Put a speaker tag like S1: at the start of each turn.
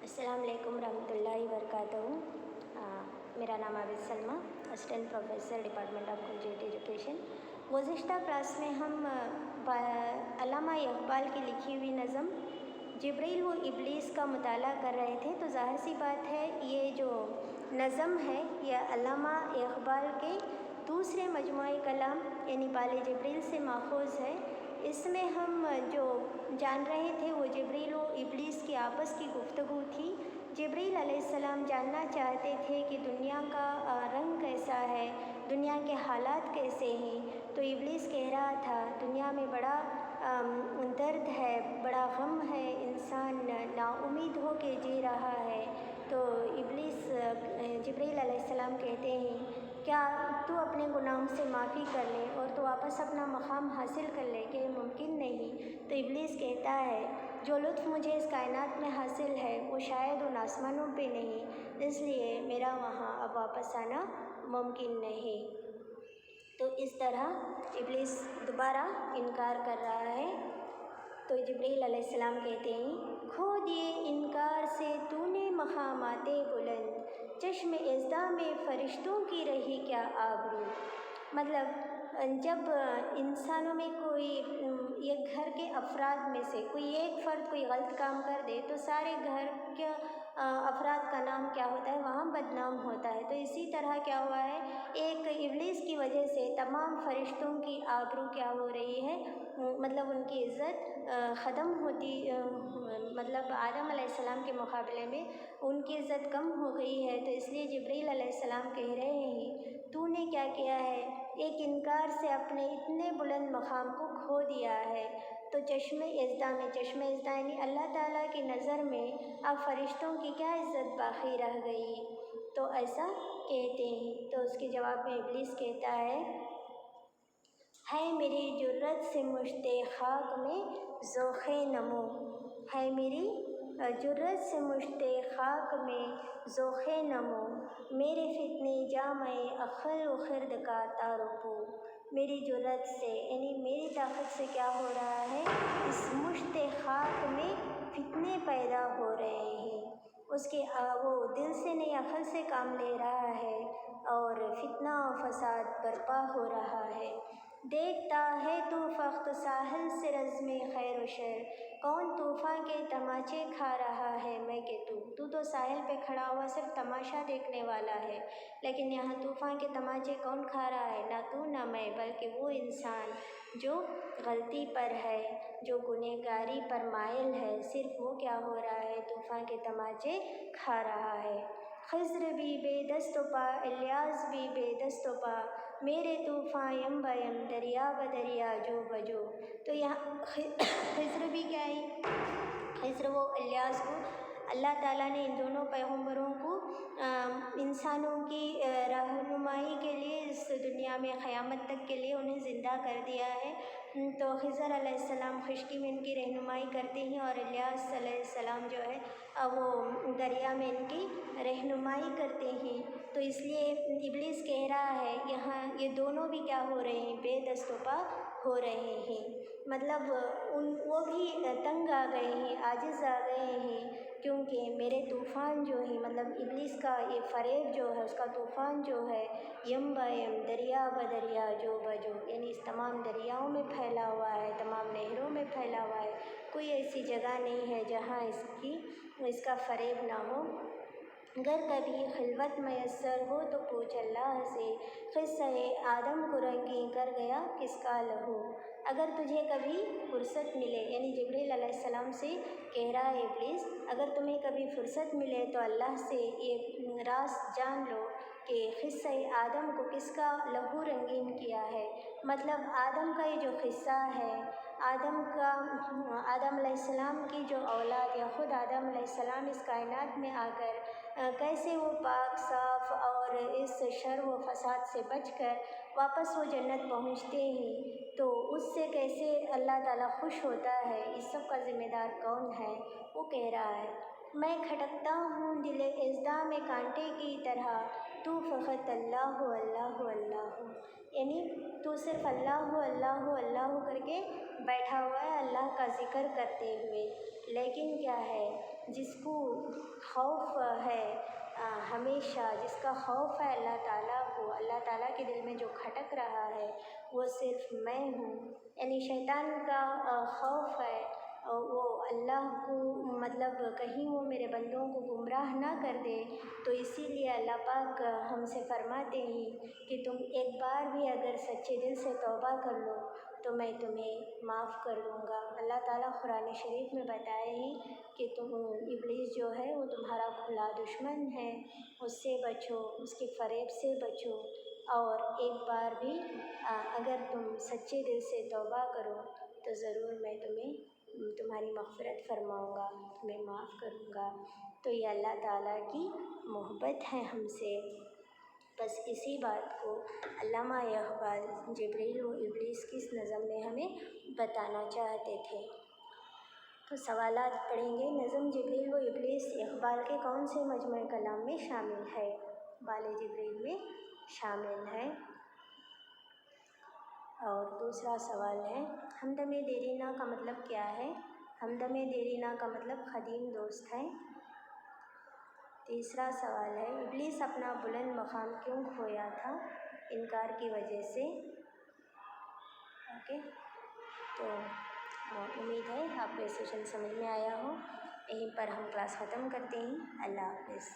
S1: السلام علیکم ورحمۃ اللہ وبرکاتہ۔ میرا نام Abid Salma, assistant professor department of graduate education. گزشتہ کلاس میں ہم علامہ اقبال کی لکھی ہوئی نظم جبریل و ابلیس کا مطالعہ کر رہے تھے۔ تو ظاہر سی بات ہے یہ جو نظم ہے یہ علامہ اقبال کے دوسرے مجموعہ کلام یعنی بال جبریل سے ماخوذ ہے۔ اس میں ہم جو جان رہے تھے وہ جبریل و ابلیس کی آپس کی گفتگو تھی۔ جبریل علیہ السلام جاننا چاہتے تھے کہ دنیا کا رنگ کیسا ہے، دنیا کے حالات کیسے ہیں، تو ابلیس کہہ رہا تھا دنیا میں بڑا درد ہے، بڑا غم ہے، انسان نا امید ہو کے جی رہا ہے۔ تو ابلیس جبریل علیہ السلام کہتے ہیں کیا تو اپنے گناہوں سے معافی کر لے اور تو واپس اپنا مقام حاصل کر لے کہ ممکن نہیں۔ تو ابلیس کہتا ہے جو لطف مجھے اس کائنات میں حاصل ہے وہ شاید ان آسمانوں پہ نہیں، اس لیے میرا وہاں اب واپس آنا ممکن نہیں۔ تو اس طرح ابلیس دوبارہ انکار کر رہا ہے۔ تو جبریل علیہ السلام کہتے ہیں کھو دیے انکار سے تو نے مقامات بلند، چشم اژدھا میں فرشتوں کی رہی کیا آبرو۔ مطلب جب انسانوں میں کوئی ایک گھر کے افراد میں سے کوئی ایک فرد کوئی غلط کام کر دے تو سارے گھر کے افراد کا نام کیا ہوتا ہے، وہاں بدنام ہوتا ہے۔ تو اسی طرح کیا ہوا ہے، ایک ابلیس کی وجہ سے تمام فرشتوں کی آبرو کیا ہو رہی ہے، مطلب ان کی عزت ختم ہوتی، مطلب آدم علیہ السلام کے مقابلے میں ان کی عزت کم ہو گئی ہے۔ تو اس لیے جبریل علیہ السلام کہہ رہے ہیں تو نے کیا کیا ہے، ایک انکار سے اپنے اتنے بلند مقام کو کھو دیا ہے۔ تو چشم اژدھا میں، چشم اژدھا یعنی اللہ تعالیٰ کی نظر میں اب فرشتوں کی کیا عزت باقی رہ گئی، تو ایسا کہتے ہیں۔ تو اس کے جواب میں ابلیس کہتا ہے میری جرت سے مشت خاک میں ذوق نمو، ہے میری جرت سے مشت خاک میں ذوق نمو، میرے فتنے جامع عقل و خرد کا تعارفو۔ میری جرت سے یعنی میری طاقت سے کیا ہو رہا ہے، اس مشت خاک میں فتنے پیدا ہو رہے ہیں۔ اس کے وہ دل سے نہیں عقل سے کام لے رہا ہے اور فتنہ و فساد برپا ہو رہا ہے۔ دیکھتا ہے تو فقط ساحل سے رزم خیر و شر، کون طوفان کے تماچے کھا رہا ہے میں کہ تو ساحل پہ کھڑا ہوا صرف تماشا دیکھنے والا ہے، لیکن یہاں طوفان کے تماچے کون کھا رہا ہے، نہ تو نہ میں، بلکہ وہ انسان جو غلطی پر ہے، جو گنہگاری پر مائل ہے، صرف وہ کیا ہو رہا ہے، طوفان کے تماچے کھا رہا ہے۔ خضر بھی بے دست و پا، الیاس بھی بے دست و پا، میرے طوفان یم بیم دریا بدریا جو بجو۔ تو یہاں خضر بھی کیا ہے، خضر و الیاس کو اللہ تعالیٰ نے ان دونوں پیغمبروں کو انسانوں کی رہنمائی کے لیے اس دنیا میں قیامت تک کے لیے انہیں زندہ کر دیا ہے۔ تو خضر علیہ السلام خشکی میں ان کی رہنمائی کرتے ہیں اور الیاس علیہ السلام جو ہے وہ دریا میں ان کی رہنمائی کرتے ہیں۔ تو اس لیے ابلیس کہہ رہا ہے یہاں یہ دونوں بھی کیا ہو رہے ہیں، بے دست و پا ہو رہے ہیں، مطلب وہ بھی تنگ آ گئے ہیں، عاجز آ گئے ہیں، کیونکہ میرے طوفان جو ہے، مطلب ابلیس کا یہ فریب جو ہے، اس کا طوفان جو ہے یم بیم دریا بدریا جو بجو، یعنی اس تمام دریاؤں میں پھیلا ہوا ہے، تمام نہروں میں پھیلا ہوا ہے، کوئی ایسی جگہ نہیں ہے جہاں اس کا فریب نہ ہو۔ اگر کبھی خلوت میسر ہو تو پوچھ اللہ سے، قصہ آدم کو رنگین کر گیا کس کا لہو۔ اگر تجھے کبھی فرصت ملے، یعنی جبریل علیہ السلام سے کہہ رہا ہے ابلیس اگر تمہیں کبھی فرصت ملے تو اللہ سے یہ راز جان لو کہ قصہ آدم کو کس کا لہو رنگین کیا ہے۔ مطلب آدم کا یہ جو قصہ ہے، آدم علیہ السلام کی جو اولاد یا خود آدم علیہ السلام اس کائنات میں آ کر کیسے وہ پاک صاف اور اس شر و فساد سے بچ کر واپس وہ جنت پہنچتے ہیں، تو اس سے کیسے اللہ تعالیٰ خوش ہوتا ہے، اس سب کا ذمہ دار کون ہے، وہ کہہ رہا ہے میں کھٹکتا ہوں دل اژدھا میں کانٹے کی طرح، تو فقط اللہ اللہ اللہ، یعنی تو صرف اللہ اللہ اللہ کر کے بیٹھا ہوا ہے اللہ کا ذکر کرتے ہوئے، لیکن کیا ہے جس کو خوف ہے ہمیشہ، جس کا خوف ہے اللہ تعالیٰ کو، اللہ تعالیٰ کے دل میں جو کھٹک رہا ہے وہ صرف میں ہوں، یعنی شیطان کا خوف ہے وہ اللہ کو، مطلب کہیں وہ میرے بندوں کو گمراہ نہ کر دے، تو اسی لیے اللہ پاک ہم سے فرماتے ہیں کہ تم ایک بار بھی اگر سچے دل سے توبہ کر لو تو میں تمہیں معاف کر دوں گا۔ اللہ تعالیٰ قرآن شریف میں بتائے ہیں کہ تم ابلیس جو ہے وہ تمہارا کھلا دشمن ہے، اس سے بچو، اس کے فریب سے بچو، اور ایک بار بھی اگر تم سچے دل سے توبہ کرو تو ضرور میں تمہاری مغفرت فرماؤں گا، تمہیں معاف کروں گا۔ تو یہ اللہ تعالیٰ کی محبت ہے ہم سے۔ بس اسی بات کو علامہ اقبال جبریل و ابلیس کی اس نظم میں ہمیں بتانا چاہتے تھے۔ تو سوالات پڑھیں گے۔ نظم جبریل و ابلیس اقبال کے کون سے مجموعہ کلام میں شامل ہے؟ بال جبریل میں شامل ہے۔ اور دوسرا سوال ہے، ہمدم دیرینہ کا مطلب کیا ہے؟ ہمدم دیرینہ کا مطلب قدیم دوست ہے۔ تیسرا سوال ہے، ابلیس اپنا بلند مقام کیوں کھویا تھا؟ انکار کی وجہ سے۔ اوکے، تو امید ہے آپ کو یہ سیشن سمجھ میں آیا ہو۔ یہیں پر ہم کلاس ختم کرتے ہیں۔ اللہ حافظ۔